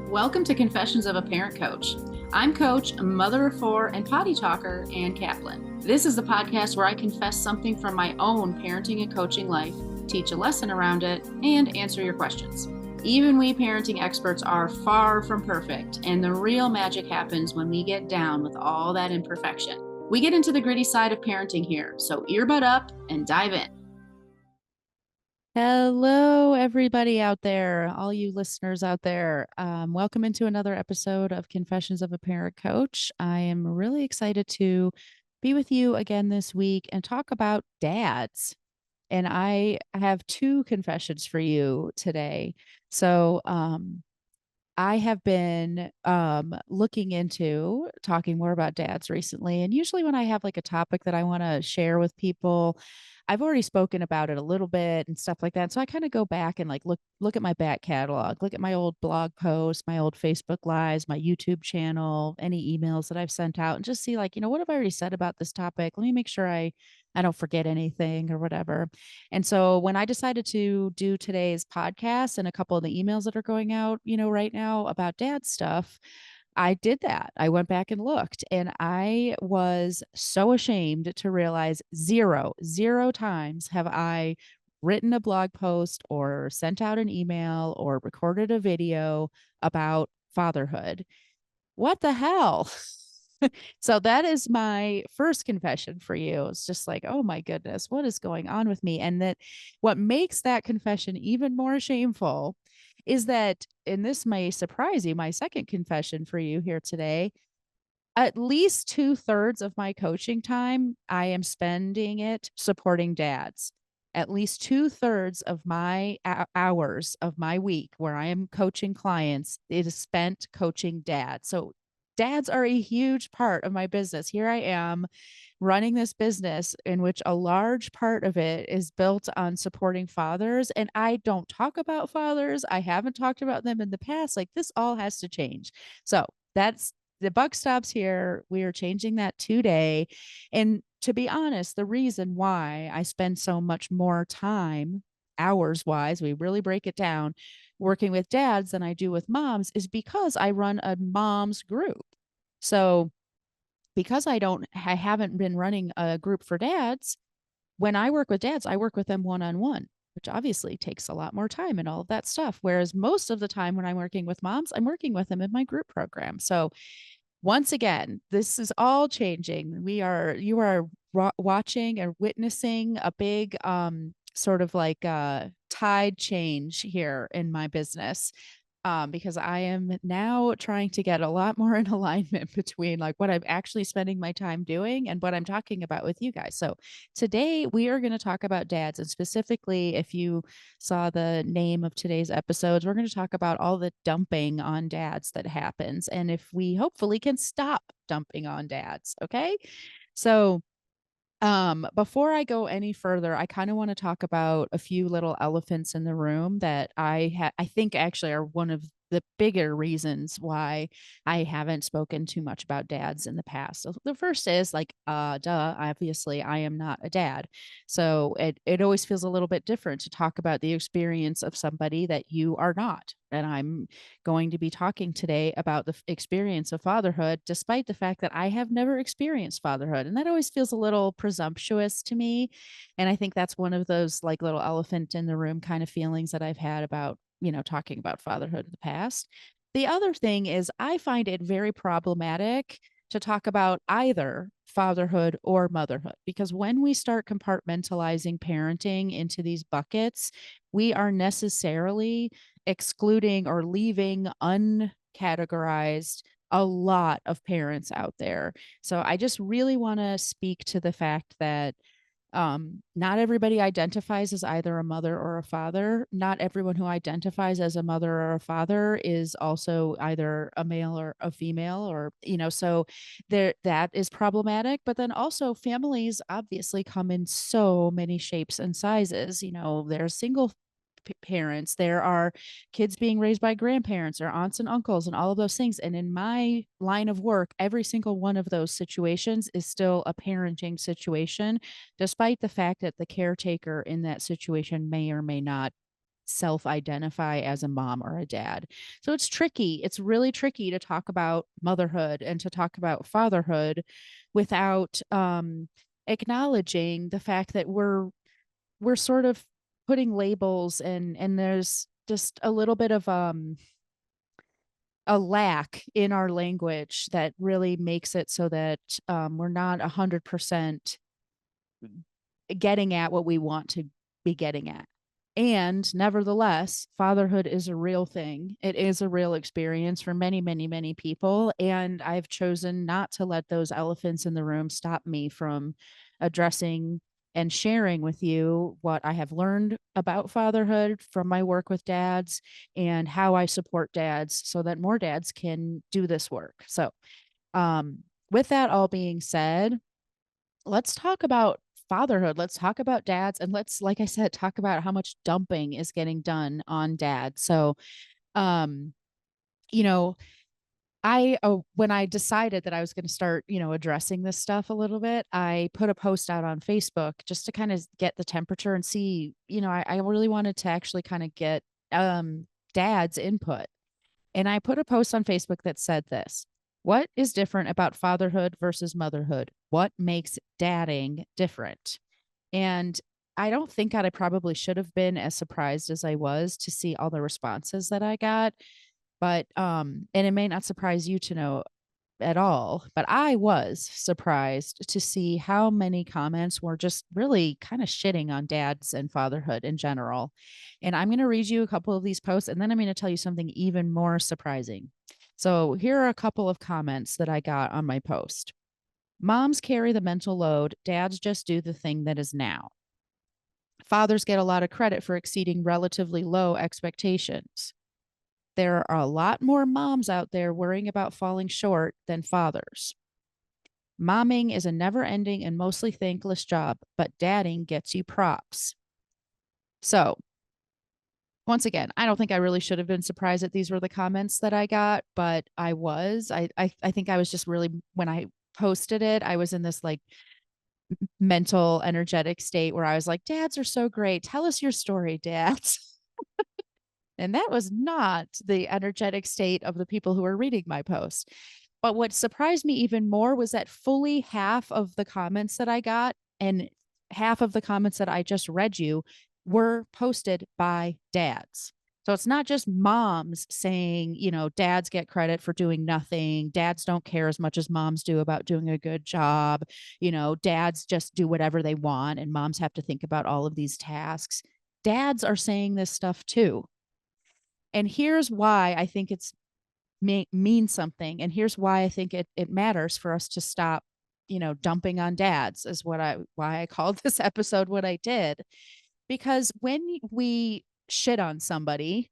Welcome to Confessions of a Parent Coach. I'm Coach, a mother of four, and potty talker, Ann Kaplan. This is the podcast where I confess something from my own parenting and coaching life, teach a lesson around it, and answer your questions. Even we parenting experts are far from perfect, and the real magic happens when we get down with all that imperfection. We get into the gritty side of parenting here, so earbud up and dive in. Hello, everybody out there, all you listeners out there. Welcome into another episode of Confessions of a Parent Coach. I am really excited to be with you again this week and talk about dads. And I have two confessions for you today. So, I have been looking into talking more about dads recently. And usually when I have like a topic that I want to share with people, I've already spoken about it a little bit and stuff like that. So I kind of go back and like look at my back catalog, look at my old blog posts, my old Facebook lives, my YouTube channel, any emails that I've sent out, and just see like, what have I already said about this topic? Let me make sure I don't forget anything or whatever. And so when I decided to do today's podcast and a couple of the emails that are going out, right now about dad stuff, I did that. I went back and looked, and I was so ashamed to realize zero times have I written a blog post or sent out an email or recorded a video about fatherhood. What the hell? So that is my first confession for you. It's just like, oh my goodness, what is going on with me? And that what makes that confession even more shameful is that, and this may surprise you, my second confession for you here today, at least 2/3 of my coaching time, I am spending it supporting dads. At least 2/3 of my hours of my week where I am coaching clients, it is spent coaching dads. So dads are a huge part of my business. Here I am running this business in which a large part of it is built on supporting fathers. And I don't talk about fathers. I haven't talked about them in the past. Like, this all has to change. So that's the buck stops here. We are changing that today. And to be honest, the reason why I spend so much more time, hours wise, we really break it down, working with dads than I do with moms is because I run a mom's group. So because I haven't been running a group for dads, when I work with dads, I work with them one-on-one, which obviously takes a lot more time and all of that stuff. Whereas most of the time when I'm working with moms, I'm working with them in my group program. So once again, this is all changing. You are watching and witnessing a big sort of like tide change here in my business. Because I am now trying to get a lot more in alignment between like what I'm actually spending my time doing and what I'm talking about with you guys. So today we are going to talk about dads, and specifically, if you saw the name of today's episodes, we're going to talk about all the dumping on dads that happens, and if we hopefully can stop dumping on dads. Okay. So before I go any further, I kind of want to talk about a few little elephants in the room that I think actually are one of the bigger reasons why I haven't spoken too much about dads in the past. So the first is like, obviously I am not a dad. So it always feels a little bit different to talk about the experience of somebody that you are not. And I'm going to be talking today about the experience of fatherhood, despite the fact that I have never experienced fatherhood. And that always feels a little presumptuous to me. And I think that's one of those like little elephant in the room kind of feelings that I've had about, talking about fatherhood in the past. The other thing is, I find it very problematic to talk about either fatherhood or motherhood, because when we start compartmentalizing parenting into these buckets, we are necessarily excluding or leaving uncategorized a lot of parents out there. So I just really want to speak to the fact that not everybody identifies as either a mother or a father. Not everyone who identifies as a mother or a father is also either a male or a female, or, so there, that is problematic. But then also families obviously come in so many shapes and sizes. There's single parents, there are kids being raised by grandparents or aunts and uncles and all of those things. And in my line of work, every single one of those situations is still a parenting situation, despite the fact that the caretaker in that situation may or may not self-identify as a mom or a dad. So it's tricky. It's really tricky to talk about motherhood and to talk about fatherhood without acknowledging the fact that we're sort of putting labels, and there's just a little bit of a lack in our language that really makes it so that we're not 100% getting at what we want to be getting at. And nevertheless, fatherhood is a real thing. It is a real experience for many, many, many people. And I've chosen not to let those elephants in the room stop me from addressing and sharing with you what I have learned about fatherhood from my work with dads and how I support dads so that more dads can do this work. So, with that all being said, let's talk about fatherhood. Let's talk about dads, and let's, like I said, talk about how much dumping is getting done on dads. So, um, you know, when I decided that I was going to start, addressing this stuff a little bit, I put a post out on Facebook just to kind of get the temperature and see, I really wanted to actually kind of get dad's input. And I put a post on Facebook that said this: what is different about fatherhood versus motherhood? What makes dadding different? And I don't think I probably should have been as surprised as I was to see all the responses that I got. But and it may not surprise you to know at all, but I was surprised to see how many comments were just really kind of shitting on dads and fatherhood in general. And I'm going to read you a couple of these posts, and then I'm going to tell you something even more surprising. So here are a couple of comments that I got on my post. Moms carry the mental load, dads just do the thing that is now. Fathers get a lot of credit for exceeding relatively low expectations. There are a lot more moms out there worrying about falling short than fathers. Momming is a never ending and mostly thankless job, but dadding gets you props. So, once again, I don't think I really should have been surprised that these were the comments that I got, but I was. I think I was just really, when I posted it, I was in this like mental, energetic state where I was like, dads are so great. Tell us your story, dads. And that was not the energetic state of the people who were reading my post. But what surprised me even more was that fully half of the comments that I got and half of the comments that I just read you were posted by dads. So it's not just moms saying, dads get credit for doing nothing. Dads don't care as much as moms do about doing a good job. Dads just do whatever they want and moms have to think about all of these tasks. Dads are saying this stuff too. And here's why I think it's means something. And here's why I think it matters for us to stop, dumping on dads is why I called this episode what I did. Because when we shit on somebody,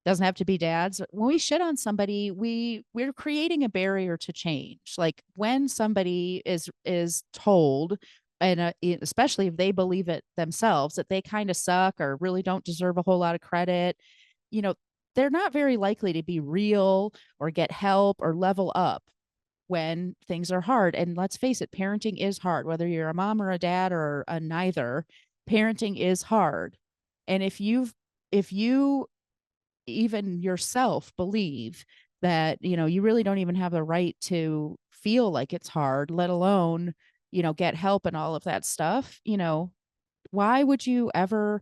doesn't have to be dads. When we shit on somebody, we're creating a barrier to change. Like when somebody is told, and especially if they believe it themselves, that they kind of suck or really don't deserve a whole lot of credit, you know, they're not very likely to be real or get help or level up when things are hard. And let's face it, parenting is hard, whether you're a mom or a dad or a neither. Parenting is hard. And if you even yourself believe that, you really don't even have the right to feel like it's hard, let alone, get help and all of that stuff, why would you ever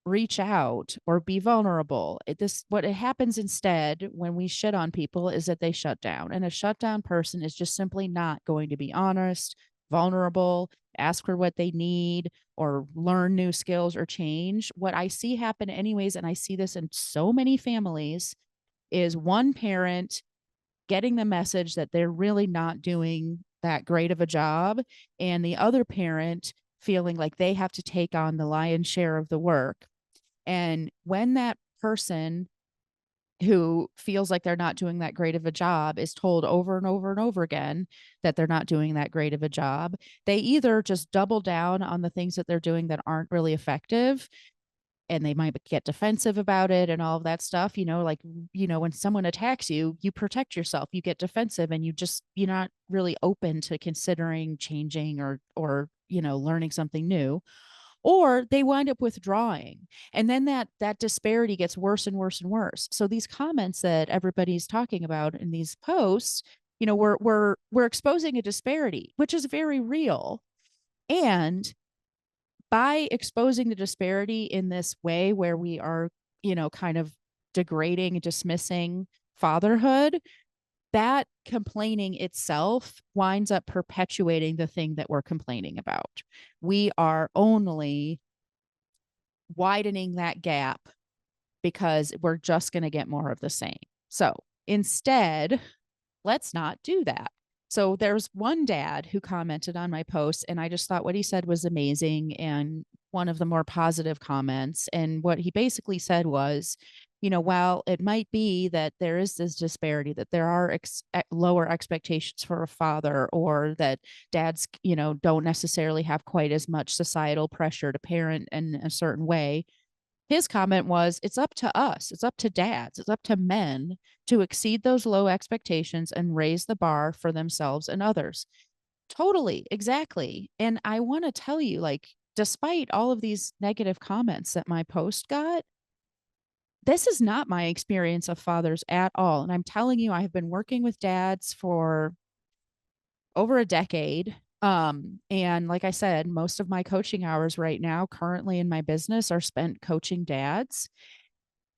reach out or be vulnerable? What it happens instead when we shit on people is that they shut down. And a shut down person is just simply not going to be honest, vulnerable, ask for what they need, or learn new skills or change. What I see happen anyways, and I see this in so many families, is one parent getting the message that they're really not doing that great of a job, and the other parent feeling like they have to take on the lion's share of the work. And when that person who feels like they're not doing that great of a job is told over and over and over again that they're not doing that great of a job, they either just double down on the things that they're doing that aren't really effective, and they might get defensive about it and all of that stuff, like, when someone attacks you, you protect yourself, you get defensive, and you're not really open to considering changing or learning something new. or they wind up withdrawing. And then that disparity gets worse and worse and worse. So these comments that everybody's talking about in these posts, we're exposing a disparity, which is very real. And by exposing the disparity in this way where we are, kind of degrading and dismissing fatherhood, that complaining itself winds up perpetuating the thing that we're complaining about. We are only widening that gap because we're just going to get more of the same. So instead, let's not do that. So there's one dad who commented on my post, and I just thought what he said was amazing and one of the more positive comments. And what he basically said was, while it might be that there is this disparity, that there are lower expectations for a father, or that dads, don't necessarily have quite as much societal pressure to parent in a certain way, his comment was, it's up to us, it's up to dads, it's up to men to exceed those low expectations and raise the bar for themselves and others. Totally, exactly. And I want to tell you, like, despite all of these negative comments that my post got, this is not my experience of fathers at all. And I'm telling you, I have been working with dads for over a decade. And like I said, most of my coaching hours right now, currently in my business, are spent coaching dads.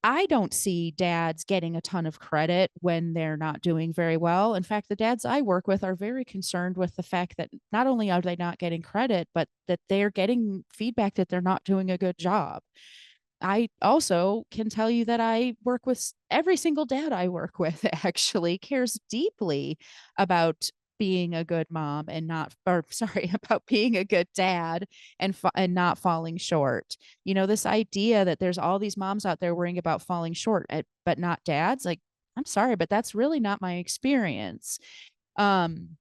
I don't see dads getting a ton of credit when they're not doing very well. In fact, the dads I work with are very concerned with the fact that not only are they not getting credit, but that they're getting feedback that they're not doing a good job. I also can tell you that I work with every single dad I work with actually cares deeply about being a good mom and not, or sorry, about being a good dad and not falling short. This idea that there's all these moms out there worrying about falling short, but not dads. Like, I'm sorry, but that's really not my experience. Um,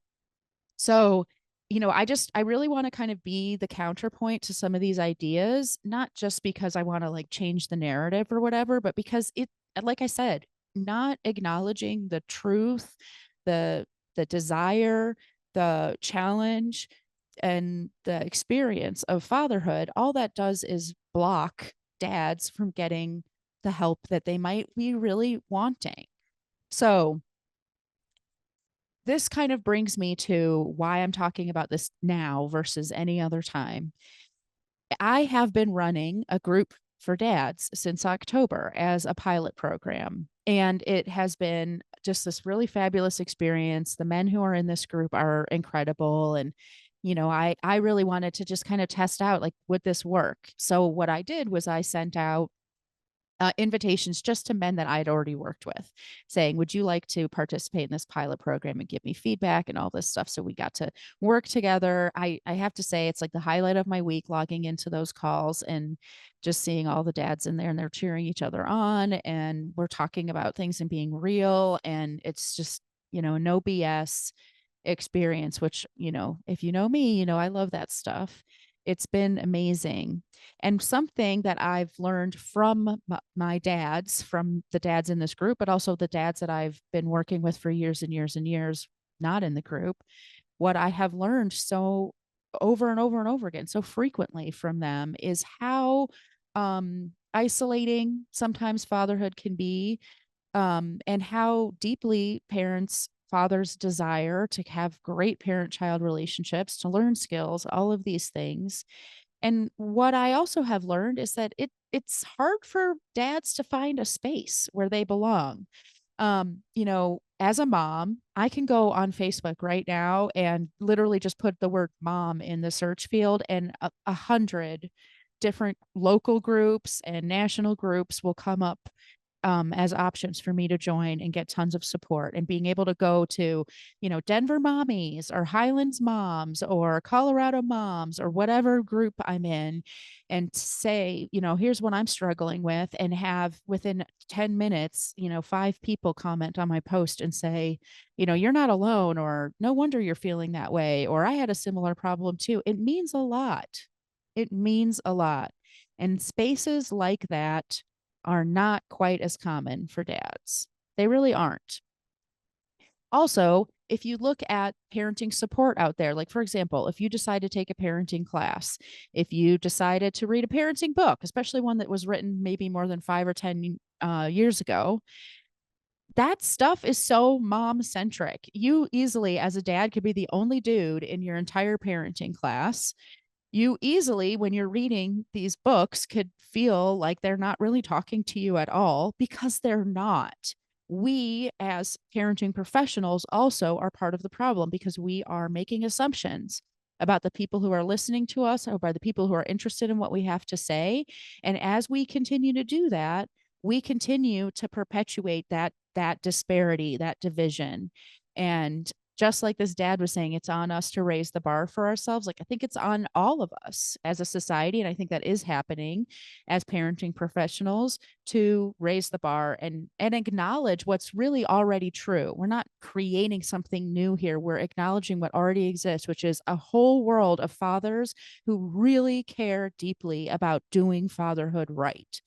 so, I really want to kind of be the counterpoint to some of these ideas, not just because I want to like change the narrative or whatever, but because like I said, not acknowledging the truth, the, the desire, the challenge, and the experience of fatherhood, all that does is block dads from getting the help that they might be really wanting. So, this kind of brings me to why I'm talking about this now versus any other time. I have been running a group for dads since October as a pilot program, and it has been just this really fabulous experience. The men who are in this group are incredible. And I really wanted to just kind of test out, like, would this work? So what I did was I sent out invitations just to men that I'd already worked with, saying, would you like to participate in this pilot program and give me feedback and all this stuff? So we got to work together. I have to say, it's like the highlight of my week, logging into those calls and just seeing all the dads in there, and they're cheering each other on. And we're talking about things and being real. And it's just, no BS experience, which, if you know me, I love that stuff. It's been amazing. And something that I've learned from my dads, from the dads in this group, but also the dads that I've been working with for years and years and years, not in the group, what I have learned so over and over and over again, so frequently from them, is how isolating sometimes fatherhood can be, and how deeply fathers desire to have great parent child relationships, to learn skills, all of these things. And what I also have learned is that it's hard for dads to find a space where they belong. As a mom, I can go on Facebook right now and literally just put the word mom in the search field, and 100 different local groups and national groups will come up as options for me to join and get tons of support. And being able to go to, Denver Mommies or Highlands Moms or Colorado Moms or whatever group I'm in, and say, here's what I'm struggling with, and have within 10 minutes, 5 people comment on my post and say, you're not alone, or no wonder you're feeling that way, or I had a similar problem too. It means a lot. It means a lot. And spaces like that are not quite as common for dads. They really aren't. Also, if you look at parenting support out there, like for example, if you decide to take a parenting class, if you decided to read a parenting book, especially one that was written maybe more than 5 or 10 years ago, that stuff is so mom centric. You easily, as a dad, could be the only dude in your entire parenting class. You easily, when you're reading these books, could feel like they're not really talking to you at all because they're not. We, as parenting professionals, also are part of the problem because we are making assumptions about the people who are listening to us or by the people who are interested in what we have to say. And as we continue to do that, we continue to perpetuate that disparity, that division. And just like this dad was saying, it's on us to raise the bar for ourselves. Like, I think it's on all of us as a society. And I think that is happening as parenting professionals to raise the bar and acknowledge what's really already true. We're not creating something new here. We're acknowledging what already exists, which is a whole world of fathers who really care deeply about doing fatherhood right.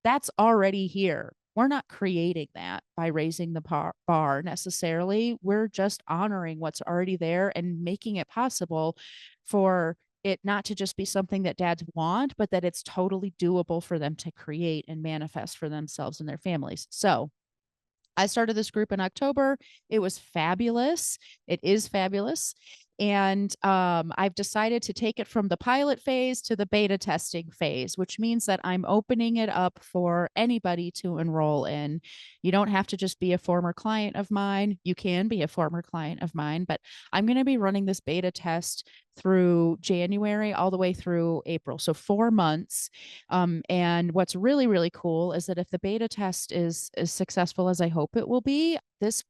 That's already here. We're not creating that by raising the bar necessarily. We're just honoring what's already there and making it possible for it not to just be something that dads want, but that it's totally doable for them to create and manifest for themselves and their families. So I started this group in October. It was fabulous. It is fabulous. And I've decided to take it from the pilot phase to the beta testing phase, which means that I'm opening it up for anybody to enroll in. You don't have to just be a former client of mine. You can be a former client of mine, but I'm going to be running this beta test through January all the way through April. So 4 months. And what's really, really cool is that if the beta test is as successful as I hope it will be, this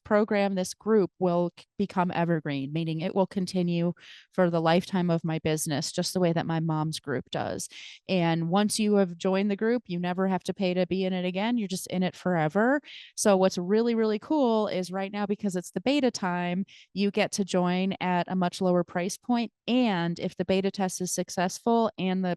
program, this group will become evergreen, meaning it will continue for the lifetime of my business, just the way that my mom's group does. And once you have joined the group, you never have to pay to be in it again. You're just in it forever. So what's really, really cool is right now, because it's the beta time, you get to join at a much lower price point. And if the beta test is successful and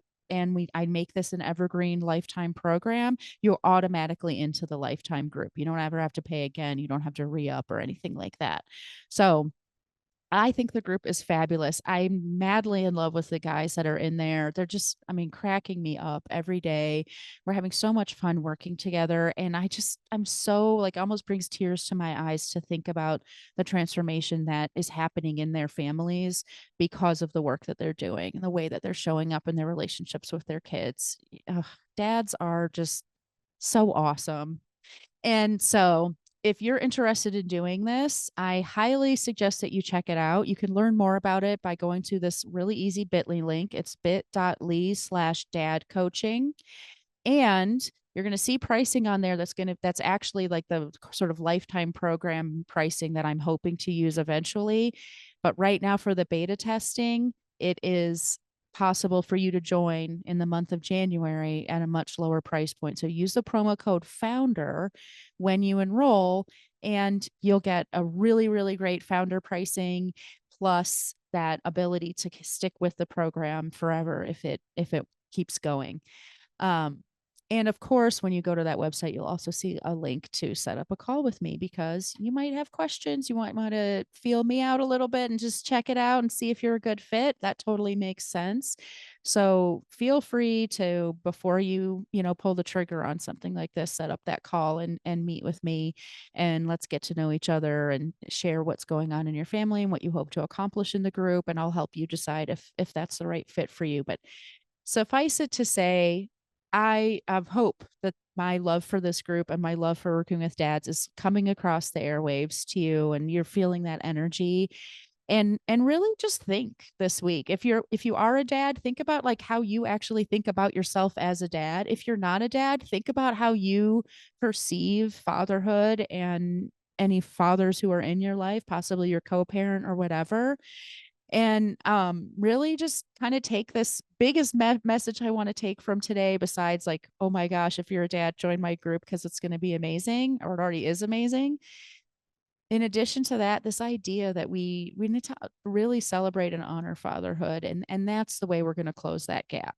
I make this an evergreen lifetime program, you're automatically into the lifetime group. You don't ever have to pay again. You don't have to re-up or anything like that. So I think the group is fabulous. I'm madly in love with the guys that are in there. They're just, I mean, cracking me up every day. We're having so much fun working together. And I'm so like almost brings tears to my eyes to think about the transformation that is happening in their families because of the work that they're doing and the way that they're showing up in their relationships with their kids. Ugh, dads are just so awesome. And so, if you're interested in doing this, I highly suggest that you check it out. You can learn more about it by going to this really easy bit.ly link. It's bit.ly/dad coaching. And you're going to see pricing on there that's actually like the sort of lifetime program pricing that I'm hoping to use eventually. But right now for the beta testing, it is possible for you to join in the month of January at a much lower price point. So use the promo code founder when you enroll and you'll get a really, really great founder pricing plus that ability to stick with the program forever if it keeps going. Um, and of course, when you go to that website, you'll also see a link to set up a call with me because you might have questions. You might want to feel me out a little bit and just check it out and see if you're a good fit. That totally makes sense. So feel free to, before you pull the trigger on something like this, set up that call and meet with me and let's get to know each other and share what's going on in your family and what you hope to accomplish in the group. And I'll help you decide if that's the right fit for you. But suffice it to say, I have hope that my love for this group and my love for working with dads is coming across the airwaves to you and you're feeling that energy and really just think this week. If you are a dad, think about like how you actually think about yourself as a dad. If you're not a dad, think about how you perceive fatherhood and any fathers who are in your life, possibly your co-parent or whatever, and really just kind of take this biggest message I want to take from today, besides like, oh my gosh, if you're a dad, join my group because it's going to be amazing, or it already is amazing. In addition to that, this idea that we need to really celebrate and honor fatherhood, and that's the way we're going to close that gap.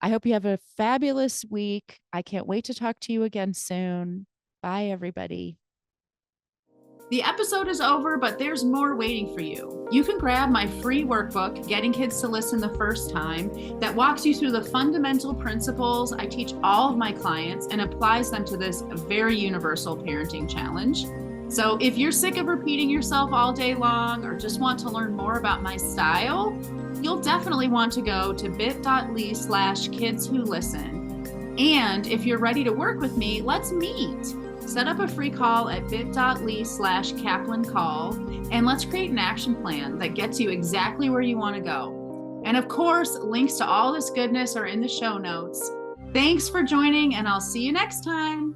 I hope you have a fabulous week. I can't wait to talk to you again soon. Bye, everybody. The episode is over, but there's more waiting for you. You can grab my free workbook, Getting Kids to Listen the First Time, that walks you through the fundamental principles I teach all of my clients and applies them to this very universal parenting challenge. So if you're sick of repeating yourself all day long or just want to learn more about my style, you'll definitely want to go to bit.ly/kidswholisten. And if you're ready to work with me, let's meet. Set up a free call at bit.ly/Kaplan call, and let's create an action plan that gets you exactly where you want to go. And of course, links to all this goodness are in the show notes. Thanks for joining, and I'll see you next time.